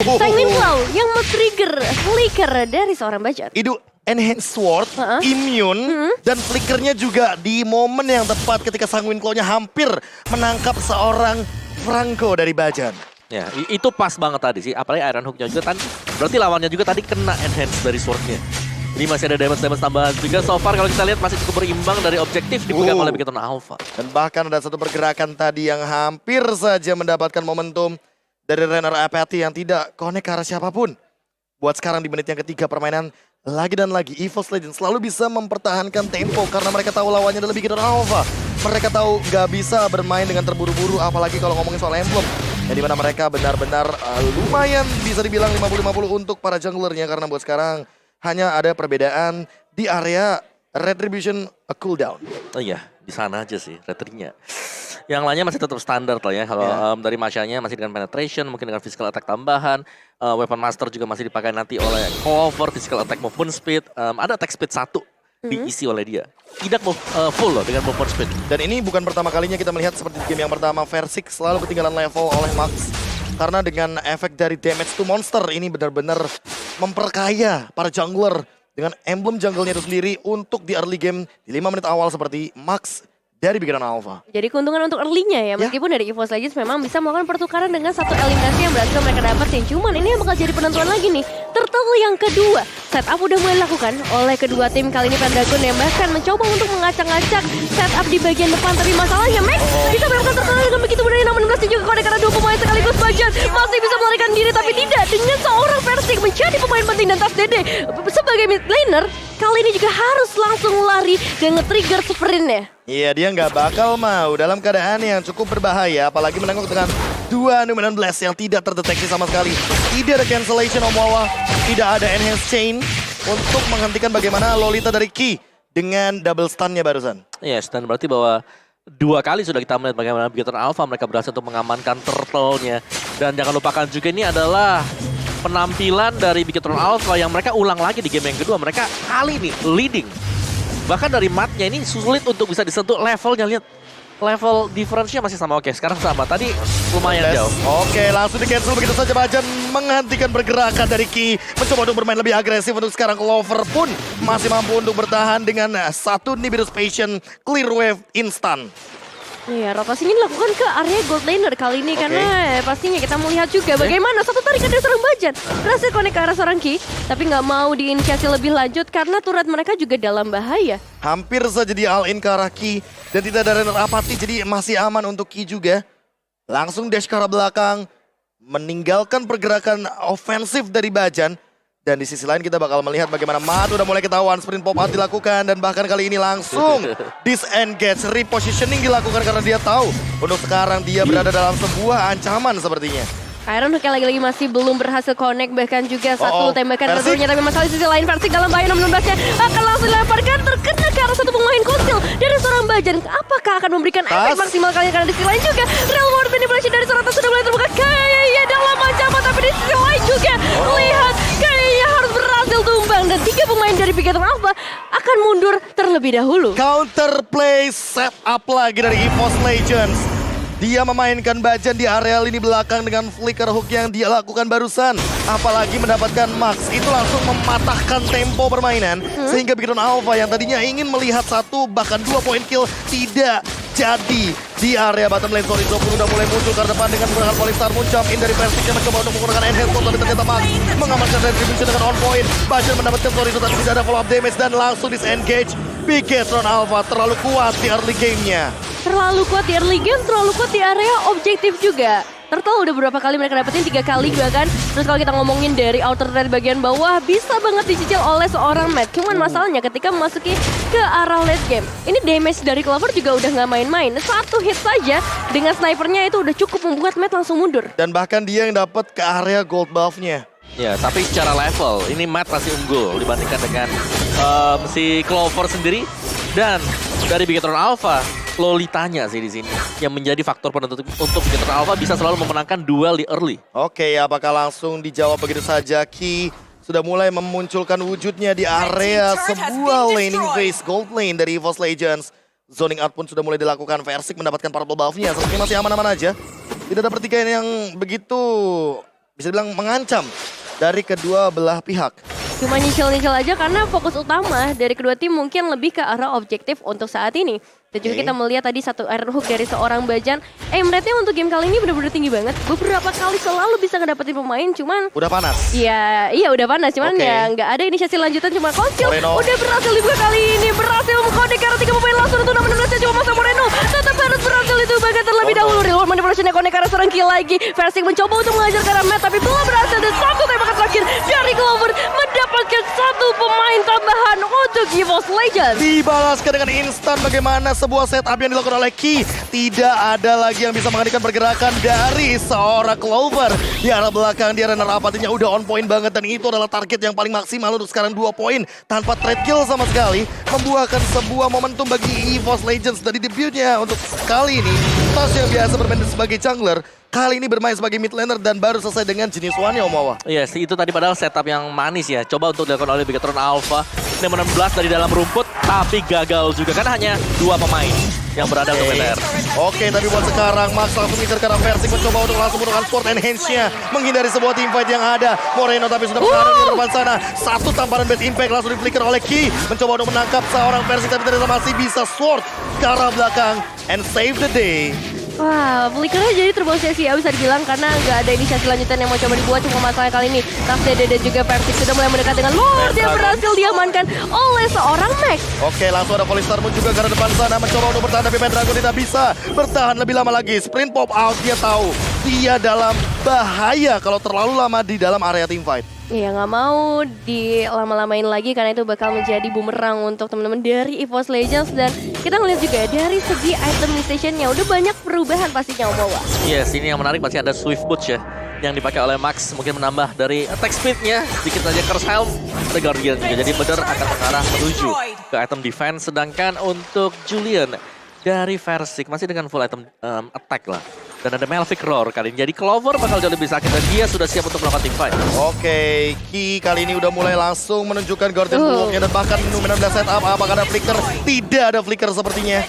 Sanguine Claw yang men-trigger flicker dari seorang Bajan. Itu Enhanced Sword, immune, dan flickernya juga di momen yang tepat ketika Sanguine Claw-nya hampir menangkap seorang Franco dari Bajan. Ya, itu pas banget tadi sih. Apalagi Iron Hook-nya juga kan. Berarti lawannya juga tadi kena enhance dari sword-nya. Ini masih ada damage tambahan juga. So far kalau kita lihat masih cukup berimbang dari objektif dipegang oleh Bigetron Alpha. Dan bahkan ada satu pergerakan tadi yang hampir saja mendapatkan momentum dari Renner Apathy yang tidak connect ke arah siapapun. Buat sekarang di menit yang ketiga permainan, lagi dan lagi EVOS Legends selalu bisa mempertahankan tempo karena mereka tahu lawannya adalah Bigetron Alpha. Mereka tahu nggak bisa bermain dengan terburu-buru, apalagi kalau ngomongin soal emblem. Yang dimana mereka benar-benar lumayan bisa dibilang 50-50 untuk para junglernya. Karena buat sekarang hanya ada perbedaan di area Retribution cooldown. Oh iya, di sana aja sih retrinya. Yang lainnya masih tetap standar lah ya. Kalau dari Mashanya masih dengan penetration, mungkin dengan physical attack tambahan. Weapon Master juga masih dipakai nanti oleh Clover, physical attack movement speed. Ada attack speed 1 diisi oleh dia. Tidak full loh dengan movement speed. Dan ini bukan pertama kalinya kita melihat seperti di game yang pertama. Versik selalu ketinggalan level oleh Max. Karena dengan efek dari damage to monster ini benar-benar memperkaya para jungler. Dengan emblem jungle-nya itu sendiri untuk di early game di 5 menit awal seperti Max dari Bigetron Alpha. Jadi keuntungan untuk early-nya ya, meskipun dari EVOS Legends memang bisa melakukan pertukaran dengan satu eliminasi yang berhasil mereka dapetin. Cuman ini yang bakal jadi penentuan lagi nih. Turtle yang kedua, setup udah mulai dilakukan oleh kedua tim. Kali ini Pendragon yang bahkan mencoba untuk mengacak-ngacak setup di bagian depan. Tapi masalahnya Max bisa melakukan Turtle dengan begitu mudah. Namun berhasil juga connect karena dua pemain sekaligus. Bajan masih bisa melarikan diri, tapi tidak dengan seorang Versik menjadi pemain penting dan Tas Dede sebagai mid laner. Kali ini juga harus langsung lari dan nge-trigger sprintnya. Iya, dia nggak bakal mau dalam keadaan yang cukup berbahaya. Apalagi menanggung dengan dua Numenon Blast yang tidak terdeteksi sama sekali. Tidak ada cancellation Omawa, tidak ada enhance chain untuk menghentikan bagaimana Lolita dari Ki dengan double stun-nya barusan. Yes, dan berarti bahwa dua kali sudah kita melihat bagaimana Bigetron Alpha mereka berhasil untuk mengamankan turtle-nya. Dan jangan lupakan juga ini adalah penampilan dari Bigetron Alpha yang mereka ulang lagi di game yang kedua. Mereka kali ini leading. Bahkan dari matnya ini sulit untuk bisa disentuh levelnya. Lihat, level difference-nya masih sama. Oke, sekarang sama. Tadi lumayan jauh. Oke, langsung di cancel begitu saja. Bajan menghentikan pergerakan dari Ki. Mencoba untuk bermain lebih agresif. Untuk sekarang Clover pun masih mampu untuk bertahan dengan satu Nimbus Patient Clear Wave instan. Iya, rotasinya dilakukan ke area gold laner kali ini karena pastinya kita melihat juga bagaimana satu tarikan dari seorang Bajan berhasil connect ke arah seorang Ki, tapi nggak mau diinisiasi lebih lanjut karena turret mereka juga dalam bahaya. Hampir saja di all in ke arah Ki dan tidak ada Renner Apathy, jadi masih aman untuk Ki juga. Langsung dash ke arah belakang, meninggalkan pergerakan ofensif dari Bajan. Dan di sisi lain kita bakal melihat bagaimana Mat udah mulai ketahuan, sprint pop out dilakukan. Dan bahkan kali ini langsung disengage, repositioning dilakukan karena dia tahu untuk sekarang dia berada dalam sebuah ancaman sepertinya. Iron Hook yang lagi-lagi masih belum berhasil connect, bahkan juga satu tembakan kedua-nya. Tapi masalah di sisi lain Versik dalam bahaya, nomor 16-nya akan langsung dilemparkan, terkena ke arah satu pemain Kosil dari seorang Bajan. Apakah akan memberikan efek maksimal kali karena di sisi lain juga Real World Manipulation dari seorang Tas sudah mulai terbuka kayaknya dalam ancaman. Tapi di sisi lain juga lihat kayaknya harus berhasil tumbang dan tiga pemain dari Bigetron Alpha akan mundur terlebih dahulu. Counterplay setup lagi dari EVOS Legends. Dia memainkan Bajan di area lini belakang dengan flicker hook yang dia lakukan barusan. Apalagi mendapatkan Max, itu langsung mematahkan tempo permainan. Sehingga Bigetron Alpha yang tadinya ingin melihat satu bahkan 2 poin kill tidak jadi. Di area bottom lane, Sorizo pun udah mulai muncul ke depan dengan menggunakan Polystar Moon jump in dari Versik yang mencoba untuk menggunakan enhance mode, tapi ternyata Max mengamankan retribution dengan on point. Bajan mendapatkan Sorizo tapi tidak ada follow up damage dan langsung disengage. Bigetron Alpha terlalu kuat di early game-nya. Terlalu kuat di early game, terlalu kuat di area objektif juga. Turtle udah beberapa kali mereka dapetin, 3 kali bahkan. Terus kalau kita ngomongin dari outer red bagian bawah, bisa banget dicicil oleh seorang Matt. Cuman masalahnya ketika memasuki ke arah late game, ini damage dari Clover juga udah nggak main-main. Satu hit saja dengan snipernya itu udah cukup membuat Matt langsung mundur. Dan bahkan dia yang dapat ke area gold buff-nya. Ya, tapi secara level ini Matt masih unggul dibandingkan dengan si Clover sendiri. Dan dari Bigetron Alpha, Lolitanya sih di sini yang menjadi faktor penentu untuk Bigetron Alpha bisa selalu memenangkan duel di early. Oke, apakah langsung dijawab begitu saja? Ki sudah mulai memunculkan wujudnya di area sebuah laning phase gold lane dari EVOS Legends. Zoning out pun sudah mulai dilakukan. Versik mendapatkan purple buff-nya. Sepertinya masih aman-aman aja. Tidak ada pertikaian yang begitu bisa dibilang mengancam dari kedua belah pihak. Cuma nyicil-nyicil aja karena fokus utama dari kedua tim mungkin lebih ke arah objektif untuk saat ini. Dan juga kita melihat tadi satu iron hook dari seorang Bajan. Aim rate-nya untuk game kali ini benar-benar tinggi banget. Beberapa kali selalu bisa ngedapetin pemain, cuman Udah panas. iya udah panas, cuman ya nggak ada inisiasi lanjutan, cuma Konsil Moreno. udah berhasil dibuka kali ini, berhasil mengkode karena 3 pemain langsung untuk 16 cuma masa Moreno tetap harus berhasil itu bagian terlebih dahulu. Real manipulation Kone karena serang kill lagi. Versing mencoba untuk mengajar ke arah Matt tapi belum berhasil, dan satu tembakan terakhir dari Clover mendapatkan satu pemain tambahan untuk EVOS Legends. Dibalaskan dengan instan bagaimana sebuah setup yang dilakukan oleh Ki. Tidak ada lagi yang bisa menghentikan pergerakan dari seorang Clover. Di arah belakang dia runner up artinya udah on point banget, dan itu adalah target yang paling maksimal untuk sekarang 2 poin tanpa trade kill sama sekali. Membuahkan sebuah momentum bagi EVOS Legends dari debutnya untuk kali ini. Tas yang biasa bermain sebagai jungler, kali ini bermain sebagai mid laner dan baru selesai dengan jenis one ya Om Wawa. Yes, itu tadi padahal setup yang manis ya. Coba untuk dilakukan oleh Bigetron Alpha. Ini 16 dari dalam rumput, tapi gagal juga karena hanya 2 pemain yang berada untuk PTR. Oke, tapi buat sekarang Max langsung ngincer ke arah Versing, mencoba untuk langsung menggunakan Sport Enhance-nya, menghindari sebuah teamfight yang ada. Moreno tapi sudah bertahan di depan sana. Satu tamparan bad impact langsung di-flicker oleh Ki, mencoba untuk menangkap seorang Versing tapi ternyata masih bisa Sword ke arah belakang and save the day. Wah, flickernya jadi terbawa sia-sia bisa dibilang karena nggak ada inisiasi lanjutan yang mau coba dibuat. Cuma masalah kali ini Tafdede dan juga Versing sudah mulai mendekat dengan Lord yang berhasil diamankan oleh seorang Max. Oke, langsung ada Polistar pun juga ke arah depan sana, mencoba untuk bertahan tapi Pendragon tidak bisa bertahan lebih lama lagi. Sprint pop out, dia tahu dia dalam bahaya kalau terlalu lama di dalam area teamfight. Iya, nggak mau dilama-lamain lagi karena itu bakal menjadi bumerang untuk teman-teman dari EVOS Legends. Dan kita ngeliat juga dari segi item stationnya udah banyak perubahan pastinya Om Wawa. Yes, ini yang menarik pasti ada Swift Boots ya, yang dipakai oleh Max, mungkin menambah dari attack speed-nya. Sedikit saja Curse Helm, ada Guardian juga, jadi benar akan mengarah menuju ke item defense. Sedangkan untuk Julian dari Versing masih dengan full item attack lah. Dan ada Melvic Roar kali ini, jadi Clover bakal jauh lebih sakit dan dia sudah siap untuk melakukan teamfight. Oke, Ki kali ini udah mulai langsung menunjukkan Guardian Bulwark-nya dan bahkan menambah setup. Apakah ada flicker? Tidak ada flicker sepertinya.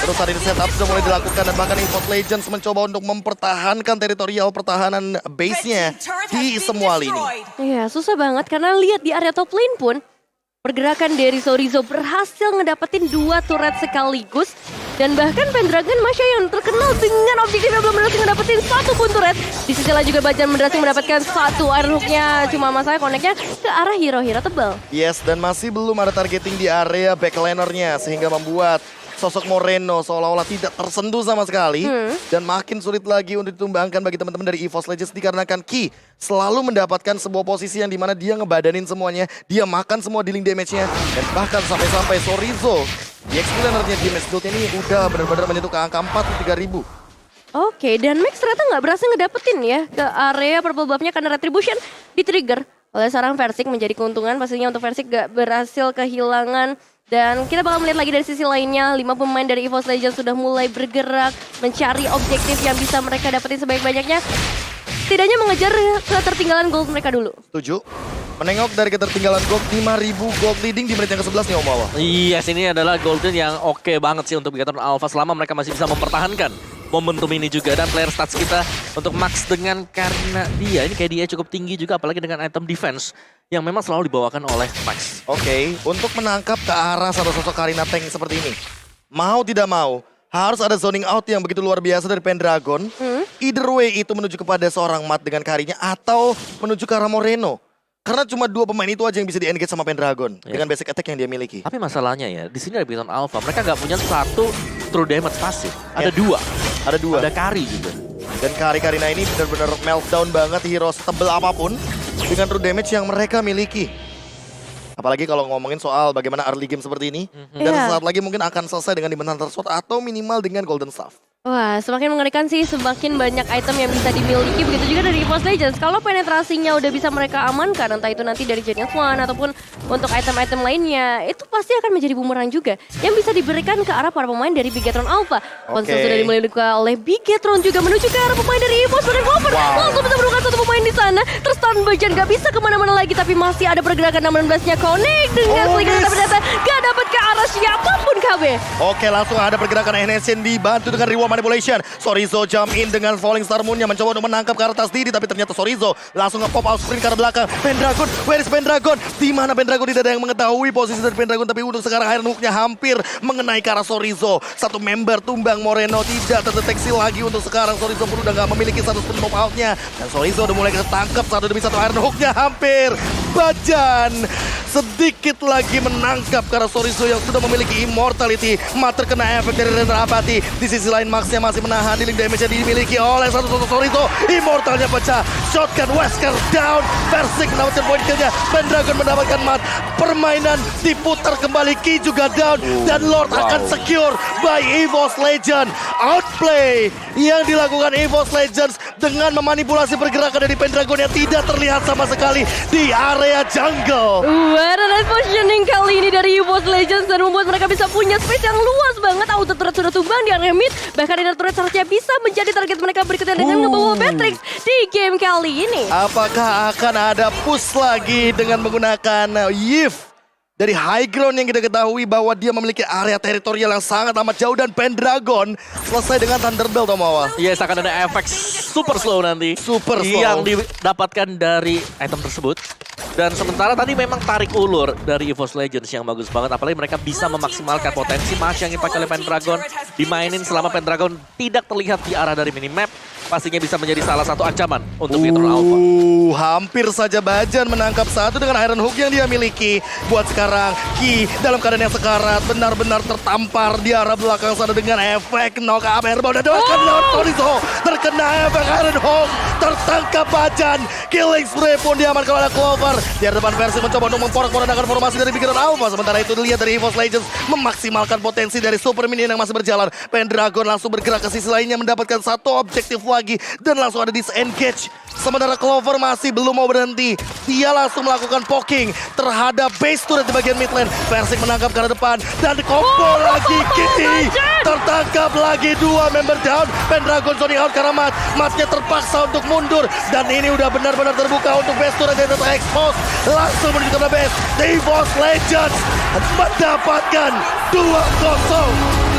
Terus saat ini setup sudah mulai dilakukan dan bahkan EVOS Legends mencoba untuk mempertahankan teritorial pertahanan base-nya di semua lini. Iya, susah banget karena lihat di area top lane pun pergerakan dari Sorizo berhasil ngedapetin 2 turret sekaligus. Dan bahkan Pendragon Masya yang terkenal dengan objektifnya belum berhasil ngedapetin 1 pun turret. Di sisi lain juga Bajan berhasil mendapatkan 1 iron hook-nya. Cuma masalahnya connect-nya ke arah hero-hero tebal. Yes, dan masih belum ada targeting di area backlaner-nya sehingga membuat sosok Moreno seolah-olah tidak tersentuh sama sekali. Dan makin sulit lagi untuk ditumbangkan bagi teman-teman dari EVOS Legends dikarenakan Ki selalu mendapatkan sebuah posisi yang dimana dia ngebadanin semuanya. Dia makan semua dealing damage-nya. Dan bahkan sampai-sampai Sorizo di XP lanernya di match build ini udah benar-benar menyentuh ke angka 43.000. Oke, dan Max ternyata nggak berhasil ngedapetin ya ke area purple buff-nya karena Retribution di-trigger oleh seorang Versing, menjadi keuntungan pastinya untuk Versing gak berhasil kehilangan. Dan kita bakal melihat lagi dari sisi lainnya, 5 pemain dari EVOS Legends sudah mulai bergerak mencari objektif yang bisa mereka dapetin sebanyak-banyaknya. Setidaknya mengejar ketertinggalan gold mereka dulu. Setuju. Menengok dari ketertinggalan gold 5.000 gold leading di menit yang ke-11 nih Om Wawa. Yes, ini adalah golden yang oke banget sih untuk Bigetron Alpha selama mereka masih bisa mempertahankan momentum ini juga. Dan player stats kita untuk Max dengan karena dia, ini kayak dia cukup tinggi juga apalagi dengan item defense yang memang selalu dibawakan oleh Max. Oke, untuk menangkap ke arah satu sosok Karina Tank seperti ini, mau tidak mau harus ada zoning out yang begitu luar biasa dari Pendragon. Either way itu menuju kepada seorang Matt dengan Karinya atau menuju ke arah Moreno. Karena cuma 2 pemain itu aja yang bisa di-engage sama Pendragon dengan basic attack yang dia miliki. Tapi masalahnya ya, di sini ada Bigetron Alpha, mereka nggak punya 1 true damage pasif. Ada 2. Ada 2. Ada Kari juga. Dan Karina ini benar-benar meltdown banget hero setebel apapun dengan true damage yang mereka miliki. Apalagi kalau ngomongin soal bagaimana early game seperti ini. Dan sesaat lagi mungkin akan selesai dengan Demon Hunter Sword atau minimal dengan Golden Staff. Wah, semakin mengerikan sih, semakin banyak item yang bisa dimiliki. Begitu juga dari EVOS Legends. Kalau penetrasinya udah bisa mereka amankan, entah itu nanti dari Genius One ataupun untuk item-item lainnya, itu pasti akan menjadi bumerang juga yang bisa diberikan ke arah para pemain dari Bigetron Alpha. Konsol sudah dimulai dibuka oleh Bigetron juga menuju ke arah pemain dari EVOS dan Clover. Langsung bisa menemukan 1 pemain di sana. Terus Stun Bajan gak bisa kemana-mana lagi, tapi masih ada pergerakan 16-nya connect dengan flicker, tapi ternyata gak dapat ke arah siapapun KB. Oke, langsung ada pergerakan NSN dibantu dengan reward manipulation. Sorizo jump in dengan falling star moonnya mencoba untuk menangkap ke atas Didi, tapi ternyata Sorizo langsung nge-pop out sprint ke arah belakang. Pendragon, where is Pendragon? Di mana Pendragon? Tidak ada yang mengetahui posisi dari Pendragon, tapi untuk sekarang Iron Hook-nya hampir mengenai ke arah Sorizo. Satu member tumbang Moreno tidak terdeteksi lagi untuk sekarang. Sorizo pun udah gak memiliki satu sprint pop out-nya. Dan Sorizo udah mulai ketangkap satu demi satu. Iron Hook-nya hampir. Bajan sedikit lagi menangkap karena Sorizo yang sudah memiliki immortality. Mat terkena efek dari Render Apathy. Di sisi lain Max-nya masih menahan. Healing damage yang dimiliki oleh satu Sorizo. Immortalnya pecah. Shotgun Wesker down. Versik mendapatkan point kill-nya. Pendragon mendapatkan mat. Permainan diputar kembali. Ki juga down. Dan Lord akan secure by EVOS Legend. Outplay yang dilakukan EVOS Legends dengan memanipulasi pergerakan dari Pendragon yang tidak terlihat sama sekali di area jungle. Ada positioning kali ini dari EVOS Legends dan membuat mereka bisa punya space yang luas banget. Auto turret sudah tumbang di area mid. Bahkan inner turret seharusnya bisa menjadi target mereka berikutnya dengan ngebawa Matrix di game kali ini. Apakah akan ada push lagi dengan menggunakan Yif dari high ground yang kita ketahui bahwa dia memiliki area teritorial yang sangat amat jauh, dan Pendragon selesai dengan Thunderbolt Tomawa. Yes, akan ada efek super slow nanti. Super slow. Yang didapatkan dari item tersebut. Dan sementara tadi memang tarik ulur dari EVOS Legends yang bagus banget. Apalagi mereka bisa memaksimalkan potensi match yang dipakai oleh Pendragon. Dimainin selama Pendragon tidak terlihat di arah dari minimap. Pastinya bisa menjadi salah satu ancaman untuk Bigetron Alpha. Hampir saja Bajan menangkap satu dengan Iron Hook yang dia miliki. Buat sekarang, Ki dalam keadaan yang sekarat benar-benar tertampar di arah belakang sana dengan efek knock up airball. Dan doakan Lord Sorizo terkena efek Iron Hook. Tertangkap Bajan. Killing spree pun diamankan oleh Clover. Di depan versi mencoba untuk memporak-porandakan formasi dari Bigetron Alpha. Sementara itu dilihat dari EVOS Legends memaksimalkan potensi dari super minion yang masih berjalan. Pendragon langsung bergerak ke sisi lainnya mendapatkan satu objektif lagi dan langsung ada disengage. Sementara Clover masih belum mau berhenti. Dia langsung melakukan poking terhadap base turret di bagian mid lane. Versik menangkap ke arah depan dan combo lagi Kitty. Tertangkap lagi dua member down. Pendragon zoning out karena Matnya terpaksa untuk mundur. Dan ini udah benar-benar terbuka untuk base turret yang terekspos. Langsung menuju ke base. EVOS Legends mendapatkan 2-0.